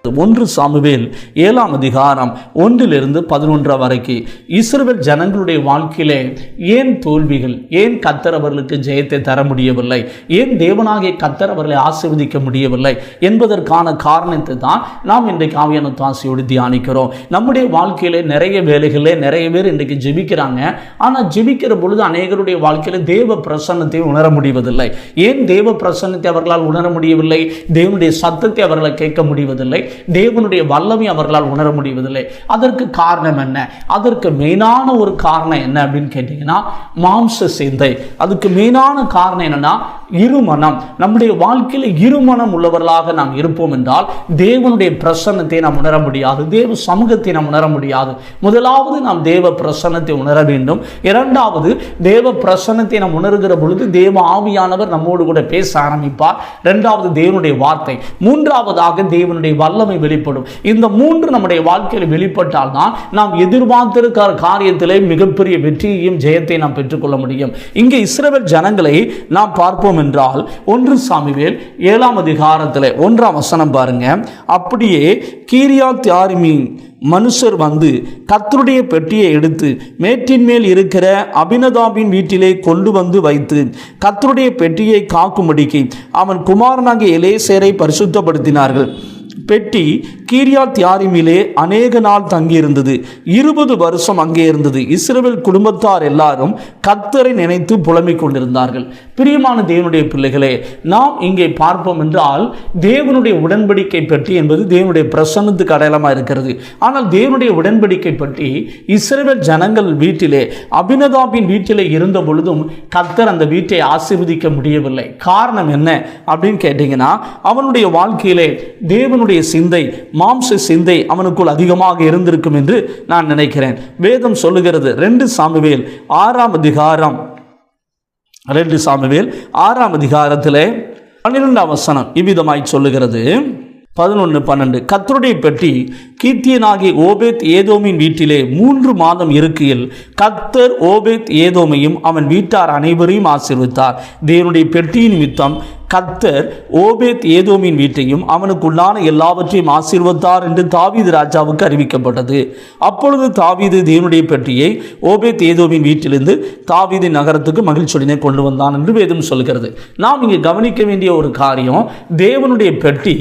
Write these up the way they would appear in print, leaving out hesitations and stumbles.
1 Samuel 7ஆம் அதிகாரம் 1-11 வரைக்கும் இஸ்ரவேல் ஜனங்களுடைய வாழ்க்கையிலே ஏன் தோல்விகள், ஏன் கர்த்தர் அவர்களுக்கு ஜெயத்தை தர முடியவில்லை, ஏன் தேவனாகிய கர்த்தர் அவர்களை ஆசீர்வதிக்க முடியவில்லை என்பதற்கான காரணத்தை தான் நாம் இன்றைக்கு ஆவியான ஆசையோடு தியானிக்கிறோம். நம்முடைய வாழ்க்கையிலே நிறைய வேலைகளில் நிறைய பேர் இன்றைக்கு ஜெபிக்கிறாங்க. ஆனால் ஜெபிக்கிற பொழுது அநேகருடைய வாழ்க்கையில தேவ பிரசன்னத்தை உணர முடிவதில்லை. ஏன் தேவ பிரசன்னத்தை அவர்களால் உணர முடியவில்லை? தேவனுடைய சத்தத்தை அவர்களை கேட்க முடிவதில்லை. தேவனுடைய வல்லமை அவர்களால் உணர முடிவதில்லை. அதற்கு காரணம் என்ன? அதற்கு மெயினான ஒரு காரணம் என்ன அப்படின்னு கேட்டீங்கன்னா, மாம்ச சிந்தை. அதுக்கு மெயினான காரணம் என்னன்னா, இருமனம். நம்முடைய வாழ்க்கையில் இருமனம் உள்ளவர்களாக நாம் இருப்போம் என்றால் தேவனுடைய பிரசன்னத்தை நாம் உணர முடியாது, தேவ சமூகத்தை நாம் உணர முடியாது. முதலாவது நாம் தேவ பிரசன்னத்தை உணர வேண்டும். இரண்டாவது, தேவ பிரசன்னத்தை நாம் உணர்கிற பொழுது தேவ ஆவியானவர் நம்மோடு கூட பேச ஆரம்பிப்பார். இரண்டாவது தேவனுடைய வார்த்தை. மூன்றாவதாக தேவனுடைய வல்லமை வெளிப்படும். இந்த மூன்று நம்முடைய வாழ்க்கையில் வெளிப்பட்டால் தான் நாம் எதிர்பார்த்திருக்கிற காரியத்திலே மிகப்பெரிய வெற்றியையும் ஜெயத்தை நாம் பெற்றுக்கொள்ள முடியும். இங்கே இஸ்ரவேல் ஜனங்களை நாம் பார்ப்போம் என்றால் 1 சாமுவேல் 7ஆம் அதிகாரத்தில் 1ஆம் வசனம் பாருங்க. அப்படியே கீரியாத் யாரீமின் மனுஷர் வந்து கர்த்தருடைய பெட்டியை எடுத்து மேட்டின் மேல் இருக்கிற அபினதாபின் வீட்டிலே கொண்டு வந்து வைத்து கர்த்தருடைய பெட்டியை காக்கும்படிக்கு அவன் குமாரனாகிய எலேசேரை பரிசுத்தப்படுத்தினார்கள். பெட்டி கீரியாத் யாரீமிலே அநேக நாள் தங்கியிருந்தது. 20 வருஷம் அங்கே இருந்தது. இஸ்ரவேல் குடும்பத்தார் எல்லாரும் கர்த்தரை நினைத்து புலம்பிக் கொண்டிருந்தார்கள். பிரியமான தேவனுடைய பிள்ளைகளே, நாம் இங்கே பார்ப்போம் என்றால் தேவனுடைய உடன்படிக்கை பெட்டி என்பது தேவனுடைய பிரசன்னத்துக்கு அடையாளமாக இருக்கிறது. ஆனால் தேவனுடைய உடன்படிக்கை பெட்டி இஸ்ரவேல் ஜனங்கள் வீட்டிலே அபினதாபின் வீட்டிலே இருந்த பொழுதும் கர்த்தர் அந்த வீட்டை ஆசீர்வதிக்க முடியவில்லை. காரணம் என்ன அப்படின்னு கேட்டீங்கன்னா, அவனுடைய வாழ்க்கையிலே தேவனுடைய சிந்தை, மாம்ச சிந்தை அவனுக்குள் அதிகமாக இருந்திருக்கும் என்று நான் நினைக்கிறேன். வேதம் சொல்லுகிறது 2 சாமுவேல் 6ஆம் அதிகாரம் 2 சாமுவேல் 6ஆம் அதிகாரத்திலே 12ஆம் வசனம் இவ்விதமாய் சொல்லுகிறது. 11-12 கர்த்தருடைய பெட்டி கீத்தியனாகிய ஓபேத் ஏதோமின் வீட்டிலே 3 மாதம் இருக்கையில் கர்த்தர் ஓபேத் ஏதோமையும் அவன் வீட்டார் அனைவரையும் ஆசீர்வதித்தார். தேவனுடைய பெட்டியின் நிமித்தம் கர்த்தர் ஓபேத் ஏதோமின் வீட்டையும் அவனுக்குள்ளான எல்லாவற்றையும் ஆசீர்வதித்தார் என்று தாவீது ராஜாவுக்கு அறிவிக்கப்பட்டது. அப்பொழுது தாவீது தேவனுடைய பெட்டியை ஓபேத் ஏதோமின் வீட்டிலிருந்து தாவீது நகரத்துக்கு மகிழ்ச்சியுடனே கொண்டு வந்தான் என்று வேதம் சொல்கிறது. நாம் இங்கே கவனிக்க வேண்டிய ஒரு காரியம், தேவனுடைய பெட்டி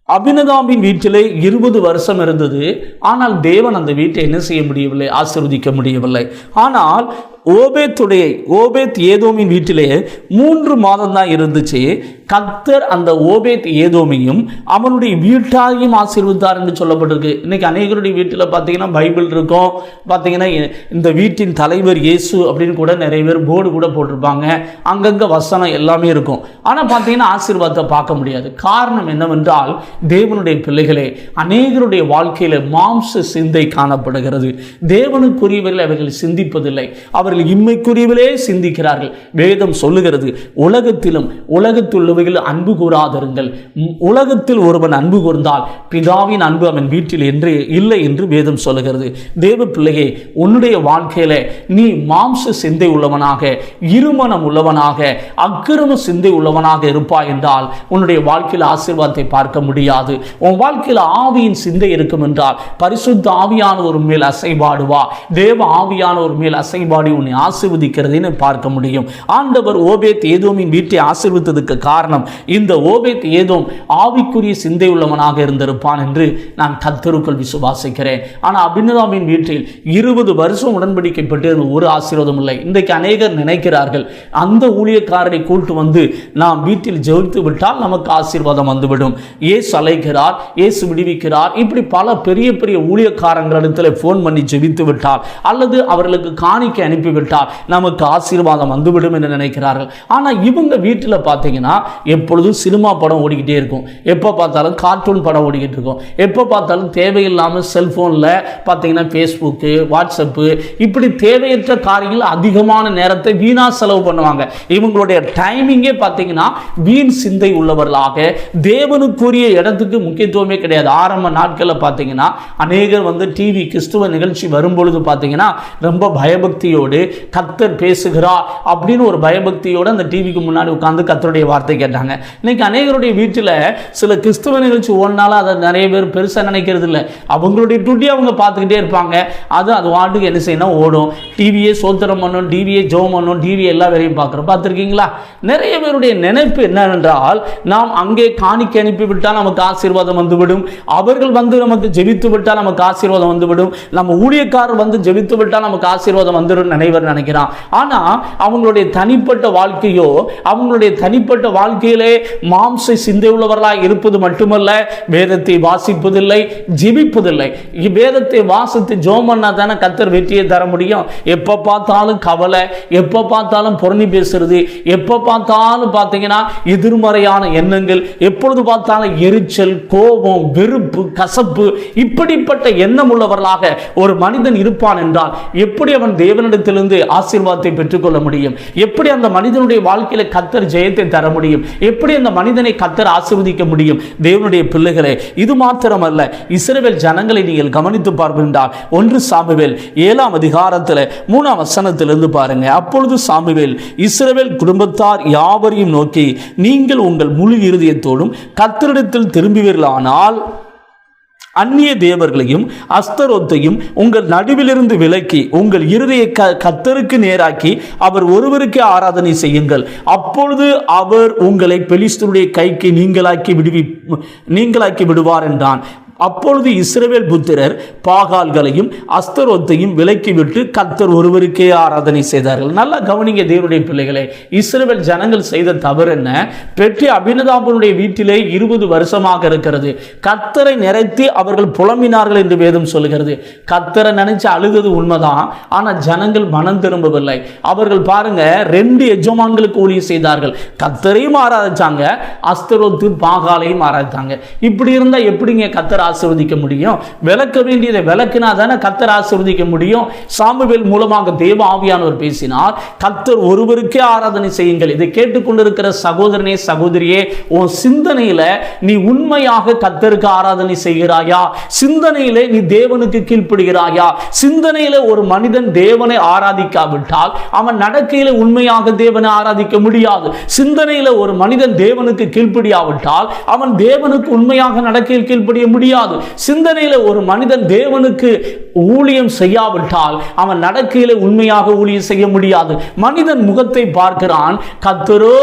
அபினதாபின் வீட்டிலே 20 வருஷம் இருந்தது. ஆனால் தேவன் அந்த வீட்டை என்ன செய்ய முடியவில்லை? ஆசீர்வதிக்க முடியவில்லை. ஆனால் ஓபேத் ஏதோமின் வீட்டிலே 3 மாதம் தான் இருந்துச்சு. கர்த்தர் அந்த ஓபேத் ஏதோமையும் அவனுடைய வீட்டாரையும் ஆசீர்வதித்தார் என்று சொல்லப்பட்டிருக்கு. இன்னைக்கு அநேகருடைய வீட்டில் பார்த்தீங்கன்னா பைபிள் இருக்கும், பார்த்தீங்கன்னா இந்த வீட்டின் தலைவர் இயேசு அப்படின்னு கூட நிறைய பேர் போர்டு கூட போட்டிருப்பாங்க, அங்கங்கே வசனம் எல்லாமே இருக்கும். ஆனால் பார்த்தீங்கன்னா ஆசீர்வாதத்தை பார்க்க முடியாது. காரணம் என்னவென்றால், தேவனுடைய பிள்ளைகளே, அநேகருடைய வாழ்க்கையில் மாம்ச சிந்தை காணப்படுகிறது. தேவனுக்குரியவர்கள் அவர்கள் சிந்திப்பதில்லை, அவர்கள் இம்மைக்குரியவர்களே சிந்திக்கிறார்கள். வேதம் சொல்லுகிறது, உலகத்தில் அன்பு கூறாதிருங்கள். உலகத்தில் ஒருவன் அன்பு கூர்ந்தால் பிதாவின் அன்பு அவன் வீட்டில் என்று இல்லை என்று வேதம் சொல்லுகிறது. தேவ பிள்ளையே, உன்னுடைய வாழ்க்கையில நீ மாம்ச சிந்தை உள்ளவனாக, இருமனம் உள்ளவனாக, அக்கிரம சிந்தை உள்ளவனாக இருப்பாய் என்றால் உன்னுடைய வாழ்க்கையில் ஆசீர்வாதத்தை பார்க்க முடியாது. உன் வாழ்க்கையில் ஆவியின் சிந்தை இருக்கும் என்றால் பரிசுத்த ஆவியானவர் மேல் அசைபாடுவா, தேவ ஆவியானவர் மேல் அசைபாடி உன்னை ஆசீர்வதிக்கிறதை பார்க்க முடியும். ஆண்டவர் ஓபேத் ஏதோமின் வீட்டை ஆசீர்வதித்ததுக்கு காரணம், இந்த ஓபேத் ஏதோம் ஆவிக்குரிய சிந்தை உள்ளவனாக இருந்திருப்பான் என்று நான் கர்த்தருக்குள் விசுவாசிக்கிறேன். ஆனால் அபினதாபின் வீட்டில் 20 வருஷம் உடன்படிக்கப்பட்டு ஒரு ஆசீர்வாதம் இல்லை. இன்றைக்கு அநேகர் நினைக்கிறார்கள், அந்த ஊழியக்காரரை கூட்டு வந்து நாம் வீட்டில் ஜெபித்து விட்டால் நமக்கு ஆசீர்வாதம் வந்துவிடும். இயேசு அழைக்கிறார், இயேசு விடுவிக்கிறார், இப்படி பல பெரிய பெரிய ஊழியக்காரங்களிடத்தில் போன் பண்ணி ஜெபித்து விட்டால் அல்லது அவர்களுக்கு காணிக்கை அனுப்பிவிட்டால் நமக்கு ஆசீர்வாதம் வந்துவிடும் என்று நினைக்கிறார்கள். ஆனால் இவங்க வீட்டில் பார்த்தீங்கன்னா எப்பொழுதும் சினிமா படம் ஓடிக்கிட்டே இருக்கும், எப்போ பார்த்தாலும் கார்ட்டூன் படம் ஓடிக்கிட்டு இருக்கும், எப்போ பார்த்தாலும் தேவையில்லாமல் செல்போனில் பார்த்தீங்கன்னா ஃபேஸ்புக்கு, வாட்ஸ்அப்பு, இப்படி தேவையற்ற காரியங்கள் அதிகமான நேரத்தை வீணா செலவு பண்ணுவாங்க. இவங்களுடைய டைமிங்கே பார்த்தீங்கன்னா வீண் சிந்தை உள்ளவர்களாக, தேவனுக்குரிய இடத்துக்கு முக்கியத்துவமே கிடையாது. ஆரம்ப நாட்களில் பார்த்தீங்கன்னா அநேகர் வந்து டிவி கிறிஸ்துவ நிகழ்ச்சி வரும்பொழுது பார்த்தீங்கன்னா ரொம்ப பயபக்தியோடு கர்த்தர் பேசுகிறார் அப்படின்னு ஒரு பயபக்தியோட அந்த டிவிக்கு முன்னாடி உட்கார்ந்து கர்த்தருடைய வார்த்தை கேட்டாங்க. இன்னைக்கு அநேகருடைய வீட்டில் சில கிறிஸ்தவ நிகழ்ச்சி ஓடினாலும் அதை நிறைய பேர் பெருசாக நினைக்கிறது இல்லை. அவங்களுடைய டுட்டி அவங்க பார்த்துக்கிட்டே இருப்பாங்க. அது வாட்டுக்கு என்ன செய்யணும், ஓடும். டிவியே சோத்திரம் பண்ணும், டிவியே ஜெபம் பண்ணும், டிவியை எல்லா வேலையும் பார்க்குறோம். பார்த்துருக்கீங்களா? நிறைய பேருடைய நினைப்பு என்னவென்றால், நாம் அங்கே காணிக்கை அனுப்பிவிட்டால் நமக்கு ஆசீர்வாதம் வந்துவிடும், அவர்கள் வந்து நமக்கு ஜெபித்து விட்டால் நமக்கு ஆசீர்வாதம் வந்துவிடும், நம்ம ஊழியக்காரர் வந்து ஜெபித்து விட்டால் நமக்கு ஆசீர்வாதம் வந்துடும் நினைவர் நினைக்கிறான். ஆனால் அவங்களுடைய தனிப்பட்ட வாழ்க்கையோ, அவங்களுடைய தனிப்பட்ட வாழ்க்கையிலே மாம்ச சிந்தை உள்ளவர்களாக இருப்பது மட்டுமல்ல, வேதத்தை வாசிப்பதில்லை, ஜெபிப்பதில்லை. வேதத்தை வாசித்து ஜெபம் பண்ணா தானே கர்த்தர் வெற்றியை தர முடியும். எப்போ பார்த்தாலும் கவலை, எப்போ பார்த்தாலும் புரணி பேசுறது, எப்போ பார்த்தாலும் பார்த்தீங்கன்னா எதிர்மறையான எண்ணங்கள், எப்பொழுது பார்த்தாலும் எரிச்சல், கோபம், வெறுப்பு, கசப்பு, இப்படிப்பட்ட எண்ணம் உள்ளவர்களாக ஒரு மனிதன் இருப்பான் என்றால் எப்படி அவன் தேவனிடத்திலிருந்து ஆசீர்வாதத்தை பெற்றுக்கொள்ள முடியும்? எப்படி அந்த மனிதனுடைய வாழ்க்கையில கர்த்தர் ஜெயத்தை தர முடியும்? எப்படி அந்த மனிதனை கர்த்தர் ஆசீர்வதிக்க முடியும்? தேவனுடைய பிள்ளைகளே, இது மாத்திரமல்ல, இஸ்ரவேல் ஜனங்களை நீங்கள் கவனித்து பார்க்கின்றால் 1 சாமுவேல் 7ஆம் அதிகாரத்தில் 3ஆம் வசனத்திலிருந்து பாருங்க. அப்பொழுது சாமுவேல் இஸ்ரவேல் குடும்பத்தார் யாவரையும் நோக்கி, நீங்கள் உங்கள் முழு இருதயத்தோடும் கர்த்தரிடத்தில் திரும்புவீர்களானால் அந்நிய தேவர்களையும் அஸ்தரோத்தையும் உங்கள் நடுவிலிருந்து விலக்கி உங்கள் இருதய கர்த்தருக்கு நேராக்கி அவர் ஒருவருக்கே ஆராதனை செய்யுங்கள். அப்பொழுது அவர் உங்களை பெலிஸ்தருடைய கைக்கு நீங்களாக்கி விடுவார் என்றான். அப்பொழுது இஸ்ரவேல் புத்திரர் பாகால்களையும் அஸ்தரோத்தையும் விலக்கிவிட்டு கர்த்தர் ஒருவருக்கே ஆராதனை செய்தார்கள். நல்லா கவனிங்க தேவனுடைய பிள்ளைகளே, இஸ்ரவேல் ஜனங்கள் செய்த தவறு என்ன? பெட்டி அபினதாபனுடைய வீட்டிலே 20 வருஷமாக இருக்கிறது. கர்த்தரை நிறைத்து அவர்கள் புலம்பினார்கள் என்று வேதம் சொல்லுகிறது. கர்த்தரை நினைச்சு அழுகிறது உண்மைதான், ஆனால் ஜனங்கள் மனம் திரும்பவில்லை. அவர்கள் பாருங்க, 2 எஜமான்களுக்கு ஊழியம் செய்தார்கள். கர்த்தரையும் ஆராதிச்சாங்க, அஸ்தரோத்து பாகாலையும் ஆராதித்தாங்க. இப்படி இருந்தா எப்படிங்க கர்த்தர் ஆசீர்வதிக்க முடியும்? விளக்க வேண்டியதை விளக்கினா தானே கர்த்தர் ஆசீர்வதிக்க முடியும். சாமுவேல் மூலமாக தேவ ஆவியானவர் பேசினார், கர்த்தர் ஒருவருக்கே ஆராதனை செய்யுங்கள். இதை கேட்டுக்கொண்டிருக்கிற சகோதரனே, சகோதரியே, உன் சிந்தனையில நீ உண்மையாக கர்த்தருக்கு ஆராதனை செய்கிறாயா? சிந்தனையிலே நீ தேவனுக்கு கீழ்ப்படுகிறாயா? சிந்தனையில ஒரு மனிதன் தேவனை ஆராதிக்காவிட்டால் அவன் நடக்கையில உண்மையாக தேவனை ஆராதிக்க முடியாது. சிந்தனையில ஒரு மனிதன் தேவனுக்கு கீழ்ப்படியாவிட்டால் அவன் தேவனுக்கு உண்மையாக நடக்கையில் கீழ்ப்படிய முடியாது. சிந்தனையில ஒரு மனிதன் தேவனுக்கு ஊழியம் செய்யாவிட்டால் அவன் நடக்கையில உண்மையாக ஊழியம் செய்ய முடியாது. மனிதன் முகத்தை பார்க்கிறான், கர்த்தரோ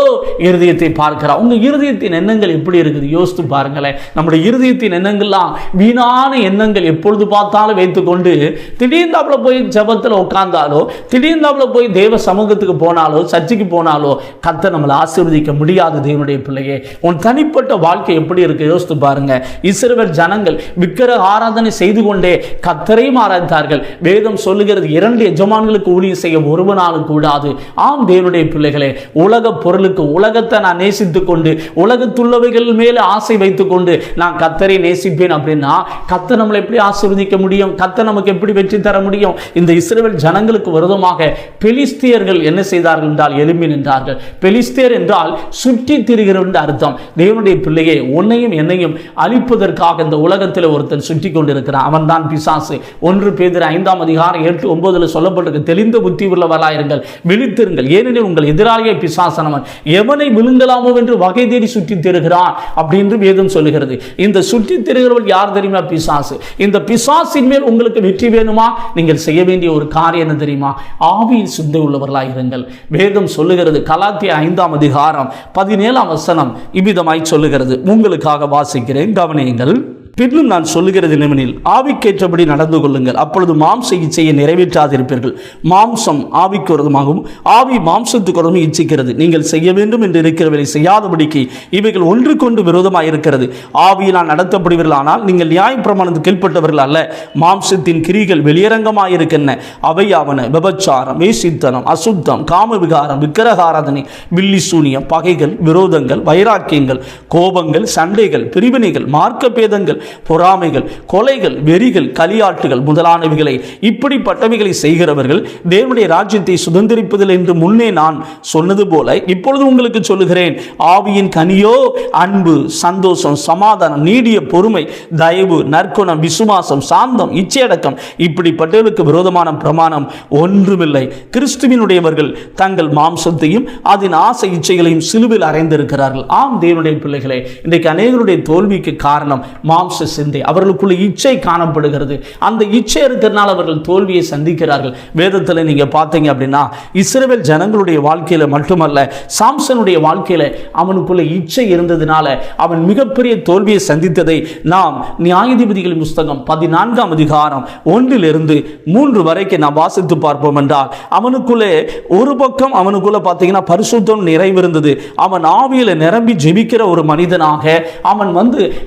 இருதயத்தை பார்க்கிறான். உங்க இருதயத்தின் எண்ணங்கள் எப்படி இருக்குது யோசித்து பாருங்களேன். நம்முடைய இருதயத்தின் எண்ணங்கள்லாம் வீணான எண்ணங்கள் எப்பொழுது பார்த்தாலும் வைத்துக்கொண்டு திடீர்ந்தாப்புல போய் ஜபத்தில் உட்கார்ந்தாலோ, திடீர்ந்தாப்புல போய் தேவ சமூகத்துக்கு போனாலோ, சர்ச்சைக்கு போனாலோ கர்த்தர் நம்மளை ஆசீர்வதிக்க முடியாது. தேவனுடைய பிள்ளையே, உன் தனிப்பட்ட வாழ்க்கை எப்படி இருக்கு யோசித்து பாருங்க. இஸ்ரவேல் ஜனங்கள் விக்கிரக ஆராதனை செய்து கொண்டே கர்த்தரையும் ஆராதித்தார்கள். வேதம் சொல்லுகிறது 2 எஜமான்களுக்கு ஊழியம் செய்ய ஒருவனாலும் கூடாது. ஆம் தேவனுடைய பிள்ளைகளே, உலக பொருளுக்கு, உலகத்தை நான் நேசித்துக் கொண்டு உலகத்துள்ளவைகள் மேலே ஆசை வைத்துக் கொண்டு நான் கர்த்தரை நேசிப்பேன் அப்படின்னா கர்த்தர் நம்மளை எப்படி ஆசீர்வதிக்க முடியும்? கர்த்தர் நமக்கு எப்படி வெற்றி தர முடியும்? இந்த இஸ்ரவேல் ஜனங்களுக்கு விரோதமாக பெலிஸ்தியர்கள் என்ன செய்தார்கள் என்றால் எழும்பி நின்றார்கள். பெலிஸ்தியர் என்றால் சுற்றி திரிகிறவர் என்று அர்த்தம். தேவனுடைய பிள்ளையே, உன்னையும் என்னையும் அழிப்பதற்காக இந்த உலகத்தில் ஒருத்தன் சுற்றி கொண்டிருக்கிறான். அவன் தான் பிசாசு. 1 பேதுரு 5ஆம் அதிகாரம் 8-9 சொல்லப்பட்டிருக்கு, தெளிந்த புத்தி உள்ளவர்களாயிருங்கள், விழித்திருங்கள், ஏனெனில் உங்கள் எதிராளியை பிசாசானவன் எவனை விழுங்கலாமோ என்று வகை தேடி சுற்றி திரிகிறான் அப்படின்னு வேதம் சொல்லுகிறது. இந்த சுற்றி திரிகிறவள் யார் தெரியுமா? பிசாசு. இந்த பிசாசின் மேல் உங்களுக்கு வெற்றி வேணுமா? நீங்கள் செய்ய வேண்டிய ஒரு காரியம் என்ன தெரியுமா? ஆவியில் சிந்தை உள்ளவர்களாயிருங்கள். வேதம் சொல்லுகிறது, கலாத்தியர் 5ஆம் அதிகாரம் 17ஆம் வசனம் இவ்விதமாய் சொல்லுகிறது. உங்களுக்காக வாசிக்கிறேன், கவனியுங்கள். பின்னும் நான் சொல்லுகிறது என்னவெனில், ஆவிக்கேற்றபடி நடந்து கொள்ளுங்கள், அப்பொழுது மாம்ச இச்சையை நிறைவேற்றாதிருப்பீர்கள். மாம்சம் ஆவிக்கு விரோதமாகவும் ஆவி மாம்சத்துக்கு விரோதமும் இச்சிக்கிறது. நீங்கள் செய்ய வேண்டும் என்று இருக்கிறவரை செய்யாதபடிக்கு இவைகள் ஒன்றுக்கொண்டு விரோதமாக இருக்கிறது. ஆவியினால் நடத்தப்படுவீர்கள், ஆனால் நீங்கள் நியாயப்பிரமாணத்துக்கு கீழ்ப்பட்டவர்கள் அல்ல. மாம்சத்தின் கிரிகள் வெளியரங்கமாக இருக்கின்றன. அவையாவன விபச்சாரம், வேசித்தனம், அசுத்தம், காம விகாரம், விக்கிரகாராதனை, வில்லி சூனியம், பகைகள், விரோதங்கள், வைராக்கியங்கள், கோபங்கள், சண்டைகள், பிரிவினைகள், மார்க்க பேதங்கள், பொறாமைகள், கொலைகள், வெறிகள், களியாட்டுகள் முதலானவைகளை இப்படிப்பட்டவைகளை செய்கிறவர்கள் தேவனுடைய ராஜ்யத்தை சுதந்திரிப்பதில் என்று முன்னே நான் சொன்னது போல இப்பொழுது உங்களுக்கு சொல்லுகிறேன். ஆவியின் கனியோ அன்பு, சந்தோஷம், சமாதானம், நீடிய பொறுமை, தயவு, நற்குணம், விசுவாசம், சாந்தம், இச்சையடக்கம். இப்படிப்பட்டவர்களுக்கு விரோதமான பிரமாணம் ஒன்றுமில்லை. கிறிஸ்துவினுடையவர்கள் தங்கள் மாம்சத்தையும் அதன் ஆசை இச்சைகளையும் சிலுவையில் அறைந்திருக்கிறார்கள். ஆம் தேவனுடைய பிள்ளைகளே, இன்றைக்கு அநேகருடைய தோல்விக்கு காரணம் மாம்ச சிந்தை. அவர்களுக்குள்ள இச்சை காணப்படுகிறது. அந்த இச்சை இருக்கிறதுனால அவர்கள் தோல்வியை சந்திக்கிறார்கள். வேதத்தில் நீங்க பார்த்தீங்க அப்படின்னா இஸ்ரவேல் ஜனங்களுடைய வாழ்க்கையில மட்டுமல்ல, சாம்சனுடைய வாழ்க்கையில அவனுக்குள்ள இச்சை இருந்ததுனால அவன் மிகப்பெரிய தோல்வியை சந்தித்ததை நாம் நியாயாதிபதிகளின் புஸ்தகம் 14ஆம் அதிகாரம் 1-3 வரைக்கும் நாம் வாசித்து பார்ப்போம் என்றால் அவனுக்குள்ளே ஒரு பக்கம் அவனுக்குள்ள பார்த்தீங்கன்னா பரிசுத்தம் நிறைவிருந்தது. அவன் ஆவியில நிரம்பி ஜெபிக்கிற ஒரு மனிதனாக அவன்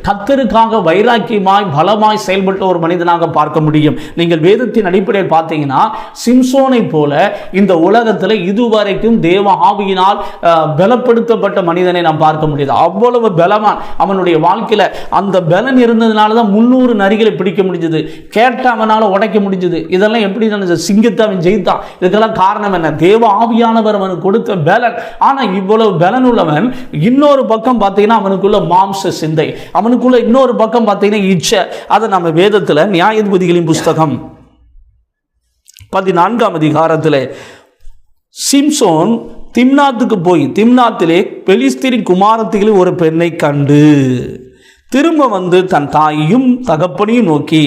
கர்த்தருக்காக வைராக்கியமாய் பலமாய் செயல்பட்ட ஒரு மனிதனாக பார்க்க முடியும். நீங்கள் வேதத்தின் அடிப்படையில் பார்த்தீங்கன்னா சிம்சோனை போல இந்த உலகத்தில் இதுவரைக்கும் தேவ ஆவியினால் பலப்படுத்தப்பட்ட மனிதனை நாம் பார்க்க முடியாது. அவ்வளவு பலமான் அவனுடைய வாழ்க்கையில அந்த பலன் இருந்ததுனால தான் 300 நரிகளை பிடிக்க முடிஞ்சது. கேட்ட அவனால உடைக்க முடிஞ்சது. இதெல்லாம் எப்படி சிங்கத்தை அவன் ஜெயித்தான். இதுக்கெல்லாம் காரணம் என்ன? தேவ ஆவியானவர் அவனுக்கு கொடுத்த பலன். ஆனா இவ்வளவு பலன் உள்ளவன் இன்னொரு பக்கம் பார்த்தீங்கன்னா அவனுக்குள்ள மாம்ச சிந்தை, அவனுக்குள்ள இன்னொரு பக்கம் பார்த்தீங்கன்னா இச்சை. அதை நம்ம வேதத்தில் நியாயாதிபதிகளின் புஸ்தகம் 14ஆம் அதிகாரத்தில் சிம்சோன் திம்னாத்துக்கு போய் திம்னாத்திலே பெலிஸ்தரின் குமாரத்திகளில் ஒரு பெண்ணை கண்டு திரும்ப தன் தாயையும் தகப்பனையும் நோக்கி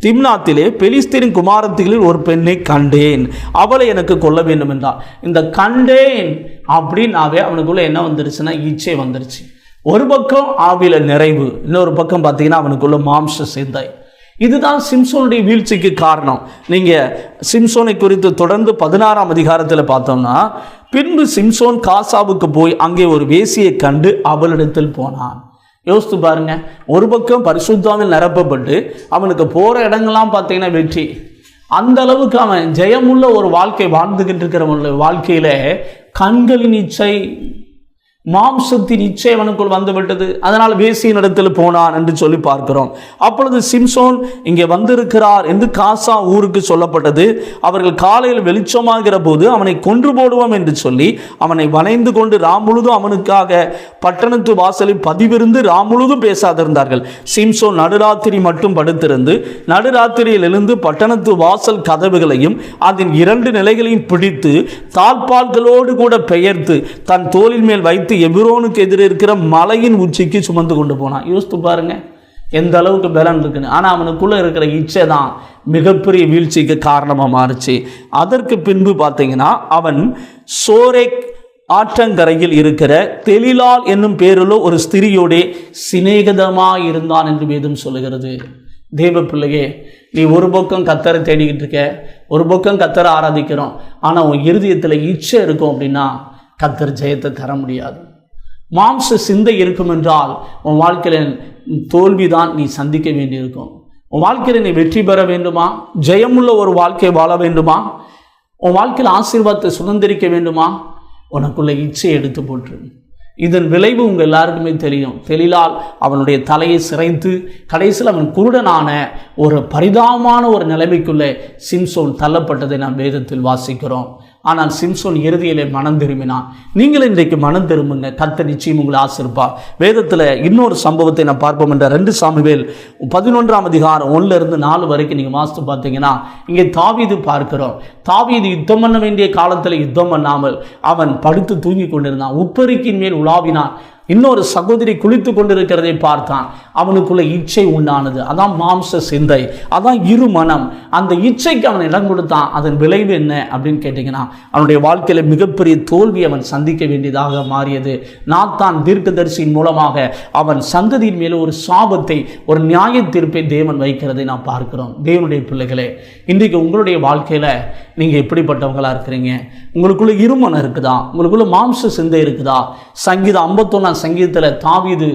திம்னாத்திலே பெலிஸ்தரின் குமாரத்திகளில் ஒரு பெண்ணை கண்டேன், அவளை எனக்கு கொள்ள வேண்டும் என்றான். இந்த கண்டேன் அப்படின்னாவே அவனுக்குள்ள என்ன வந்துருச்சுன்னா இச்சை வந்துருச்சு. ஒரு பக்கம் ஆவில நிறைவு, இன்னொரு பக்கம் பார்த்தீங்கன்னா அவனுக்குள்ள மாம்ச சிந்தை. இதுதான் சிம்சோனுடைய வீழ்ச்சிக்கு காரணம். நீங்க சிம்சோனை குறித்து தொடர்ந்து 16ஆம் அதிகாரத்தில் பார்த்தோம்னா, பின்பு சிம்சோன் காசாவுக்கு போய் அங்கே ஒரு வேசியை கண்டு அவளிடத்தில் போனான். யோசித்து பாருங்க, ஒரு பக்கம் பரிசுத்தாவில் நிரப்பப்பட்டு அவனுக்கு போற இடங்கள்லாம் பார்த்தீங்கன்னா வெற்றி. அந்த அளவுக்கு அவன் ஜெயமுள்ள ஒரு வாழ்க்கை வாழ்ந்துகிட்டு இருக்கிற வாழ்க்கையில கண்களின் இச்சை, மாம்சத்தின் இச்சை அவனுக்குள் வந்துவிட்டது. அதனால் வேசியின் இடத்தில் போனான் என்று சொல்லி பார்க்கிறோம். அப்பொழுது சிம்சோன் இங்கே வந்திருக்கிறார் என்று காசா ஊருக்கு சொல்லப்பட்டது. அவர்கள் காலையில் வெளிச்சமாகிற போது அவனை கொன்று போடுவோம் என்று சொல்லி அவனை வளைந்து கொண்டு ராமுழுதும் அவனுக்காக பட்டணத்து வாசலில் பதிவிருந்து ராமுழுதும் பேசாதிருந்தார்கள். சிம்சோன் நடுராத்திரி மட்டும் படுத்திருந்து நடுராத்திரியில் எழுந்து பட்டணத்து வாசல் கதவுகளையும் அதன் 2 நிலைகளையும் பிடித்து தாழ்பால்களோடு கூட பெயர்த்து தன் தோளின் மேல் வைத்து எபிரோனுக்கு எதிரே இருக்கிற மலையின் உச்சிக்கு சுமந்து கொண்டு போனான். யோசித்து பாருங்க எந்த அளவுக்கு பலன் இருக்குன்னு. ஆனா அவனுக்குள்ள இருக்கிற இச்சை தான் மிகப்பெரிய வீழ்ச்சிக்கு காரணமா மாறுச்சு. அதற்கு பின்பு பார்த்தீங்கன்னா அவன் சோரேக் ஆற்றங்கரையில் இருக்கிற தெலிலால் என்னும் பேருள்ள ஒரு ஸ்திரியோட சிநேகிதமாய் இருந்தான் என்று வேதம் சொல்லுகிறது. தேவ பிள்ளையே, நீ ஒரு பக்கம் கர்த்தரை தேடிக்கிட்டு இருக்க, ஒரு பக்கம் கர்த்தரை ஆராதிக்கிறோம், ஆனா உன் இருதயத்தில் இச்சை இருக்கும் அப்படின்னா கர்த்தர் ஜெயத்தை தர முடியாது. மாம்ச சிந்தை இருக்கும் என்றால் உன் வாழ்க்கையில் தோல்விதான் நீ சந்திக்க வேண்டியிருக்கும். உன் வாழ்க்கையில் நீ வெற்றி பெற வேண்டுமா, ஜெயமுள்ள ஒரு வாழ்க்கை வாழ வேண்டுமா, உன் வாழ்க்கையில் ஆசீர்வாதத்தை சுதந்திரிக்க வேண்டுமா, உனக்குள்ள இச்சையை எடுத்து போட்டு. இதன் விளைவு உங்கள் எல்லாருக்குமே தெரியும். தெளிலால் அவனுடைய தலையை சிரைத்து கடைசியில் அவன் குருடனான ஒரு பரிதாபமான ஒரு நிலைமைக்குள்ளே சிம்சோன் தள்ளப்பட்டதை நாம் வேதத்தில் வாசிக்கிறோம். ஆனால் சிம்சோன் இறுதியிலே மனம் திரும்பினான். நீங்களும் இன்றைக்கு மனம் திரும்புங்க, கர்த்தர் நிச்சயம் உங்களை ஆசீர்வதிப்பார். வேதத்தில் இன்னொரு சம்பவத்தை நான் பார்ப்போம் என்ற 2 சாமுவேல் 11ஆம் அதிகாரம் 1-4 வரைக்கும் நீங்கள் வாசித்து பார்த்தீங்கன்னா இங்கே தாவீது பார்க்கிறோம். தாவீது யுத்தம் பண்ண வேண்டிய காலத்தில் யுத்தம் பண்ணாமல் அவன் படுத்து தூங்கி கொண்டிருந்தான். உப்பரிக்கின் மேல் உலாவினான். இன்னொரு சகோதரி குளித்து கொண்டிருக்கிறதை பார்த்தான். அவனுக்குள்ள இச்சை உண்டானது. அதான் மாம்ச சிந்தை, அதான் இரு மனம். அந்த இச்சைக்கு அவன் இடம் கொடுத்தான். அதன் விளைவு என்ன அப்படின்னு கேட்டீங்கன்னா அவனுடைய வாழ்க்கையில மிகப்பெரிய தோல்வி அவன் சந்திக்க வேண்டியதாக மாறியது. நாத்தான் தீர்க்கதரிசியின் மூலமாக அவன் சந்ததியின் மேல ஒரு சாபத்தை, ஒரு நியாய தீர்ப்பை தேவன் வைக்கிறதை நாம் பார்க்கிறோம். தேவனுடைய பிள்ளைகளே, இன்றைக்கு உங்களுடைய வாழ்க்கையில நீங்கள் எப்படிப்பட்டவங்களாக இருக்கிறீங்க? உங்களுக்குள்ள இருமனம் இருக்குதா? உங்களுக்குள்ள மாம்ச சிந்தை இருக்குதா? சங்கீதம் 51 சங்கீதத்தில் தாவீது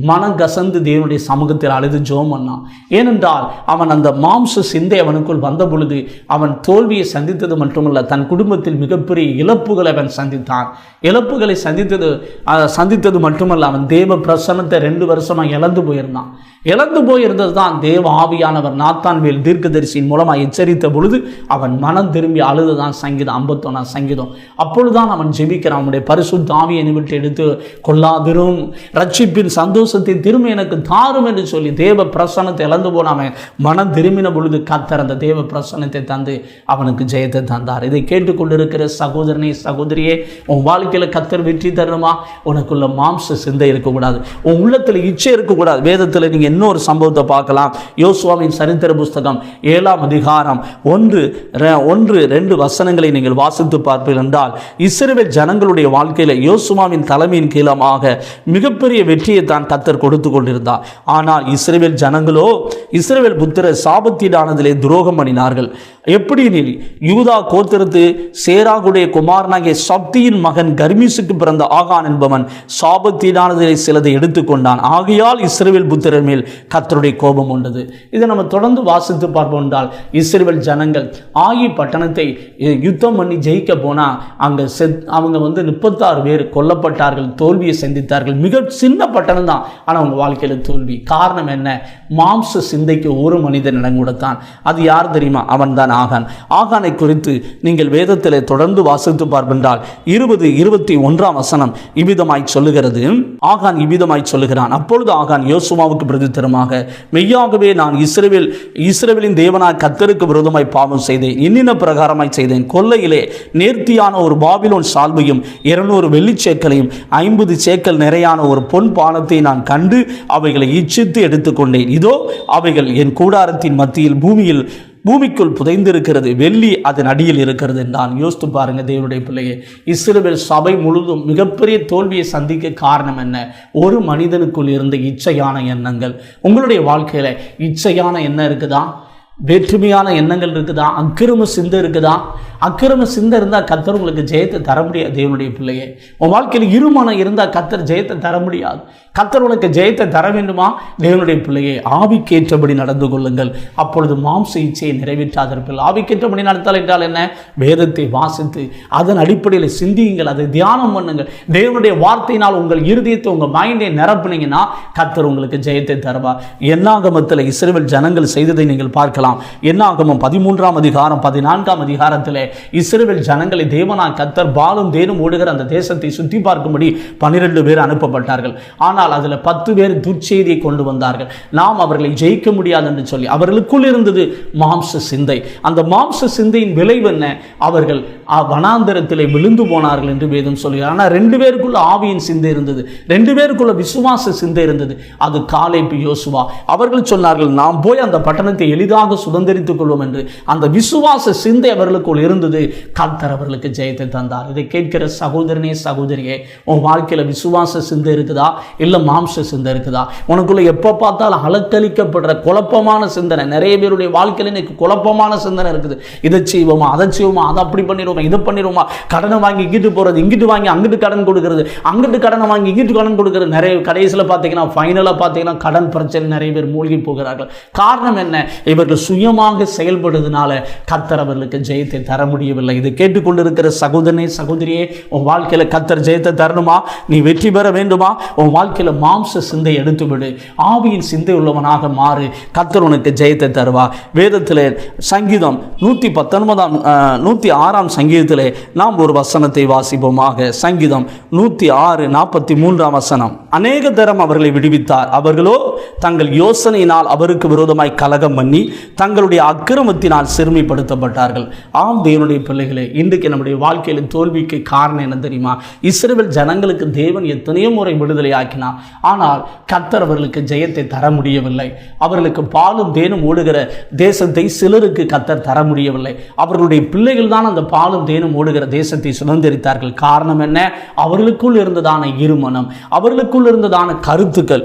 மனம் கசந்து தேவனுடைய சமூகத்தில் அழுது ஜெபம் பண்ணான். ஏனென்றால் அவன் அந்த மாம்ச சிந்தை அவனுக்குள் வந்த பொழுது அவன் தோல்வியை சந்தித்தது மட்டுமல்ல, தன் குடும்பத்தில் மிகப்பெரிய இழப்புகளை அவன் சந்தித்தான். இழப்புகளை சந்தித்தது மட்டுமல்ல, அவன் தேவ பிரசன்னத்தை 2 வருஷமாக இழந்து போயிருந்தான். இழந்து போயிருந்தது தான் தேவ ஆவியானவர் நாத்தான்வேல் தீர்க்கதரிசியின் மூலமாக எச்சரித்த பொழுது அவன் மனம் திரும்பி அழுதுதான் சங்கீதம் 51 சங்கீதம். அப்பொழுதுதான் அவன் ஜெபிக்கிறான், அவனுடைய பரிசுத்த ஆவியை விட்டு எடுத்து கொள்ளாதிரும், ரட்சிப்பின் சந்தோஷத்தை திரும்ப எனக்கு தாரும் என்று சொல்லி தேவ பிரசன்னத்தை இழந்து போன அவன் மனம் திரும்பின பொழுது கர்த்தர் அந்த தேவ பிரசன்னத்தை தந்து அவனுக்கு ஜெயத்தை தந்தார். இதை கேட்டுக்கொண்டிருக்கிற சகோதரனே சகோதரியே, உன் வாழ்க்கையில் கர்த்தர் வெற்றி தரணுமா? உனக்குள்ள மாம்ச சிந்தை இருக்கக்கூடாது, உன் உள்ளத்தில் இச்சை இருக்கக்கூடாது. வேதத்தில் நீங்கள் இன்னொரு சம்பவத்தை பார்க்கலாம். யோசுவாவின் சரித்திர புஸ்தகம் 7ஆம் அதிகாரம் 1-2 வசனங்களை நீங்கள் வாசித்து பார்ப்பீர்கள் என்றால், இஸ்ரவேல் ஜனங்களுடைய வாழ்க்கையில் யோசுவாவின் தலைமையின் கீழமாக மிகப்பெரிய வெற்றியை தான் கர்த்தர் கொடுத்து கொண்டிருந்தார். ஆனால் இஸ்ரவேல் ஜனங்களோ இஸ்ரவேல் புத்திரர் சாபத்தீடானதிலே துரோகம் பண்ணினார்கள். எப்படி யூதா கோத்திரத்து சேராகுடைய குமாரனாகிய சப்தியின் மகன் கர்மீசுக்கு பிறந்த ஆகான் என்பவன் சாபத்தீடானதிலே சிலதை எடுத்துக்கொண்டான். ஆகையால் இஸ்ரவேல் புத்திரர் மேல் கர்த்தருடைய கோபம் உண்டது. இதை நம்ம தொடர்ந்து வாசித்து பார்ப்போம் என்றால், இஸ்ரவேல் ஜனங்கள் ஆயி பட்டணத்தை யுத்தம் பண்ணி ஜெயிக்க போனா அங்க அவங்க 36 பேர் கொல்லப்பட்டார்கள், தோல்வியை சந்தித்தார்கள். மிக சின்ன பட்டணம் தான், ஆனால் அவங்க வாழ்க்கையில தோல்வி. காரணம் என்ன? மாம்ச சிந்தைக்கு ஒரு மனிதன் இடம் கொடுத்தான். அது யார் தெரியுமா? அவன் தான் ஆகான். ஆகானை குறித்து நீங்கள் வேதத்திலே தொடர்ந்து வாசித்து பார்ப்பென்றால் 20-21 வசனம் இவ்விதமாய் சொல்லுகிறது. ஆகான் இவ்விதமாய் சொல்லுகிறான், அப்பொழுது ஆகான் யோசுவாவுக்கு பிரதித்திரமாக, மெய்யாகவே நான் இஸ்ரவேலின் தேவனாய் கர்த்தருக்கு விரோதமாய் பாவம் செய்தேன், இன்னின பிரகாரமாய் செய்தேன். கொல்லையிலே நேர்த்தியான ஒரு பாபிலோன் சால்வையும் 200 வெள்ளிச்சேக்கலையும் 50 சேக்கல் நிறையான ஒரு பொன் பானத்தை நான் கண்டு அவைகளை இச்சித்து எடுத்துக்கொண்டேன். இதோ அவைகள் என் கூடாரத்தின் மத்தியில் பூமிக்குள் புதைந்திருக்கிறது, வெள்ளி அதன் அடியில் இருக்கிறது என்றான். யோசித்து பாருங்க தேவனுடைய பிள்ளையே, இஸ்ரவேல் சபை முழுதும் மிகப்பெரிய தோல்வியை சந்திக்க காரணம் என்ன? ஒரு மனிதனுக்குள் இருந்த இச்சையான எண்ணங்கள். உங்களுடைய வாழ்க்கையில இச்சையான எண்ணம் இருக்குதா? வேற்றுமையான எண்ணங்கள் இருக்குதா? அக்கிரம சிந்தை இருக்குதா? அக்கிரம சிந்தை இருந்தால் கர்த்தர் உங்களுக்கு ஜெயத்தை தர முடியாது. தேவனுடைய பிள்ளையே, உன் வாழ்க்கையில் இருமனம் இருந்தால் கர்த்தர் ஜெயத்தை தர முடியாது. கர்த்தர் உனக்கு ஜெயத்தை தர வேண்டுமா? தேவனுடைய பிள்ளையே, ஆவிக்கேற்றபடி நடந்து கொள்ளுங்கள், அப்பொழுது மாம்ச இச்சையை நிறைவேற்றாதீர்கள். ஆவிக்கேற்றபடி நடத்தால் என்றால் என்ன? வேதத்தை வாசித்து அதன் அடிப்படையில் சிந்தியுங்கள், அதை தியானம் பண்ணுங்கள். தேவனுடைய வார்த்தையினால் உங்கள் இருதயத்தை, உங்கள் மைண்டை நிரப்புனீங்கன்னா கர்த்தர் உங்களுக்கு ஜெயத்தை தருவார். என்னாகமத்தில் இஸ்ரவேல் ஜனங்கள் செய்ததை நீங்கள் பார்க்கலாம். என்னாகமம் 13ஆம் அதிகாரம் 14ஆம் அதிகாரத்தில் இஸ்ரவேல் ஜனங்களை தேவனாய் கர்த்தர் பாலும் தேனும் ஓடுகிற அந்த தேசத்தை சுற்றி பார்க்கும்படி 12 பேர் அனுப்பப்பட்டார்கள். ஆனால் அதில் 10 பேர் துர்ச்செய்தியை கொண்டு வந்தார்கள். நாம் அவர்களை ஜெயிக்க முடியாது என்று சொல்லி அவர்களுக்குள் இருந்தது மாம்ச சிந்தை. அந்த மாம்ச சிந்தையின் விளைவு என்ன? அவர்கள் வனாந்தரத்திலே விழுந்து போனார்கள் என்று வேதம் சொல்கிறார். ஆனால் 2 பேருக்குள்ள ஆவியின் சிந்தை இருந்தது, 2 பேருக்குள்ள விசுவாச சிந்தை இருந்தது. அது காலேப், யோசுவா. அவர்கள் சொன்னார்கள், நாம் போய் அந்த பட்டணத்தை எளிதாக சுதந்திரித்துக் கொள்வோம் என்று. அந்த விசுவாச சிந்தை அவர்களுக்குள் இருந்தது. கர்த்தர் அவர்களுக்கு ஜெயத்தை தந்தார். இதை கேட்கிற சகோதரனே சகோதரியே, உன் வாழ்க்கையில விசுவாச சிந்தை இருக்குதா? இல்ல மாம்ச சிந்தை இருக்குதா? உனக்குள்ள எப்ப பார்த்தாலும் அலக்களிக்கப்படுற குழப்பமான சிந்தனை. நிறைய பேருடைய வாழ்க்கையில இன்னைக்கு குழப்பமான சிந்தனை இருக்குது. இதை செய்வோமா, அதை செய்வோமா, அதை அப்படி பண்ணிடுவோமா, இதை பண்ணிடுவோமா, கடனை வாங்கி இங்கிட்டு போறது, இங்கிட்டு வாங்கி அங்கிட்டு கடன் கொடுக்கிறது, அங்கிட்டு கடனை வாங்கி இங்கிட்டு கடன் கொடுக்கிறது. நிறைய கடைசியில் பார்த்தீங்கன்னா ஃபைனலாக பார்த்தீங்கன்னா கடன் பிரச்சனை நிறைய பேர் மூழ்கி போகிறார்கள். காரணம் என்ன? இவர்கள் சுயமாக செயல்படுவதனால கர்த்தர் அவர்களுக்கு ஜெயத்தை தர முடியவில்லை. இதை கேட்டுக்கொண்டிருக்கிற சகோதரனே சகோதரியே, உன் வாழ்க்கையில கர்த்தர் ஜெயத்தை தரணுமா? நீ வெற்றி பெற வேண்டுமா? உன் வாழ்க்கையில மாம்ச சிந்தை எடுத்துவிடு, ஆவியின் சிந்தை உள்ளவனாக மாறு. கர்த்தர் உனக்கு ஜெயத்தை தருவா. வேதத்திலே சங்கீதம் 106ஆம் சங்கீதத்திலே நாம் ஒரு வசனத்தை வாசிப்போமாக. சங்கீதம் 106:43 வசனம். அநேக தரம் அவர்களை விடுவித்தார், அவர்களோ தங்கள் யோசனையினால் அவருக்கு விரோதமாய் கலகம் பண்ணி தங்களுடைய அக்கிரமத்தினால் சிறுமைப்படுத்தப்பட்டார்கள். ஆம் தேவனுடைய பிள்ளைகளே, இன்றைக்கு நம்முடைய வாழ்க்கையில் தோல்விக்கு காரணம் என்ன தெரியுமா? இஸ்ரவேல் ஜனங்களுக்கு தேவன் எத்தனையோ முறை விடுதலை ஆக்கினார், ஆனால் கர்த்தர் அவர்களுக்கு ஜெயத்தை தர முடியவில்லை. அவர்களுக்கு பாலும் தேனும் ஓடுகிற தேசத்தை சிலருக்கு கர்த்தர் தர முடியவில்லை. அவர்களுடைய பிள்ளைகள் தான் அந்த பாலும் தேனும் ஓடுகிற தேசத்தை சுதந்திரித்தார்கள். காரணம் என்ன? அவர்களுக்குள் இருந்ததான இருமனம், அவர்களுக்குள் இருந்ததான கருத்துக்கள்,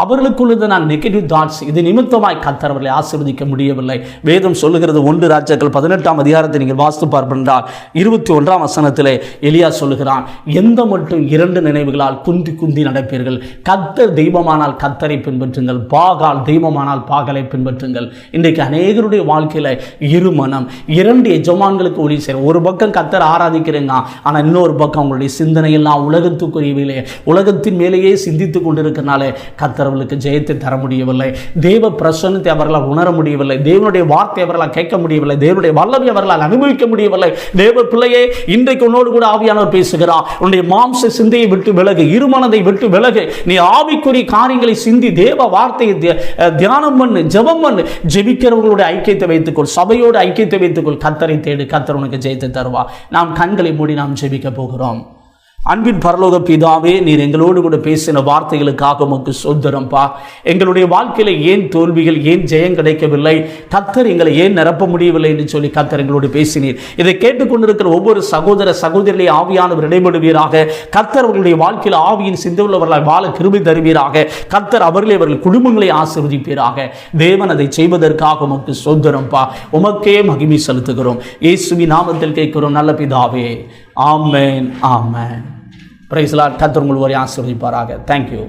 அவர்களுக்குள் இருந்ததான நெகட்டிவ் தாட்ஸ். இது நிமித்தமாய் கர்த்தர் அவர்களை ஆசீர்வதிக்க முடியவில்லை. வேதம் சொல்லுகிறது 1 ராஜாக்கள் 18ஆம் அதிகாரத்தை நீங்கள் வாசித்து பார்ப்பென்றால் 21ஆம் வசனத்திலே எலியா சொல்லுகிறான், எந்த மட்டும் 2 நினைவுகளால் குந்தி குந்தி நடப்பீர்கள். கர்த்தர் தெய்வமானால் கர்த்தரை பின்பற்றுங்கள், பாகால் தெய்வமானால் பாகலை பின்பற்றுங்கள். இன்றைக்கு அநேகருடைய வாழ்க்கையில் இருமனம், 2 எஜமான்களுக்கு ஒளி செய்ய, ஒரு பக்கம் கர்த்தர் ஆராதிக்கிறேங்க, ஆனால் இன்னொரு பக்கம் அவங்களுடைய சிந்தனையெல்லாம் உலகத்துக்குரியவிலே உலகத்தின் மேலேயே சிந்தித்துக் கொண்டிருக்கிறனாலே கர்த்தர் அவர்களுக்கு ஜெயத்தை தர முடியவில்லை. தேவ பிரசன்னத்தை அவர்களால் உணர முடியவில்லை. தேவனுடைய வார்த்தை அவர்களால் கேட்க முடியவில்லை. தேவனுடைய வல்லமை அவர்களால் அனுபவிக்க முடியவில்லை. தேவ பிள்ளையே, இன்றைக்கு உன்னோடு கூட ஆவியானவர் பேசுகிறார். உன்னுடைய மாம்ச சிந்தையை விட்டு விலகு, இருமனதை விட்டு விலகு. நீ ஆவிக்குரிய காரியங்களை சிந்தி தேவ வார்த்தையை தியானம் பண்ணு, ஜெபம் பண்ணு. ஜெபிக்கிறவர்களுடைய ஐக்கியத்தை வைத்துக்கொள், சபையோடு ஐக்கியத்தை வைத்துக்கொள். கர்த்தரை தேடு, கர்த்தர் உனக்கு ஜெயத்தை தருவார். நாம் கண்களை மூடி நாம் ஜெபிக்க போகிறோம். அன்பின் பரலோக பிதாவே, நீர் எங்களோடு கூட பேசின வார்த்தைகளுக்காக உமக்கு ஸ்தோத்திரம்பா. எங்களுடைய வாழ்க்கையில் ஏன் தோல்விகள், ஏன் ஜெயம் கிடைக்கவில்லை, கர்த்தர் எங்களை ஏன் நிரப்ப முடியவில்லை என்று சொல்லி கர்த்தர் எங்களோடு பேசினீர். இதை கேட்டுக்கொண்டிருக்கிற ஒவ்வொரு சகோதர சகோதரிகளை ஆவியானவர் இடைபடுவீராக. கர்த்தர் அவர்களுடைய வாழ்க்கையில் ஆவியின் சிந்தவுள்ளவர்களால் வாழ கிருபை தருவீராக. கர்த்தர் அவர்கள் குடும்பங்களை ஆசீர்வதிப்பீராக. தேவன் அதை செய்வதற்காக உமக்கு ஸ்தோத்திரம்பா. உமக்கே மகிமை செலுத்துகிறோம். இயேசுவின் நாமத்தில் கேட்கிறோம் நல்ல பிதாவே. ஆமென், ஆமென். Praise the lord. கர்த்தர் உங்களை ஆசீர்வதிப்பாராக. தேங்க்யூ.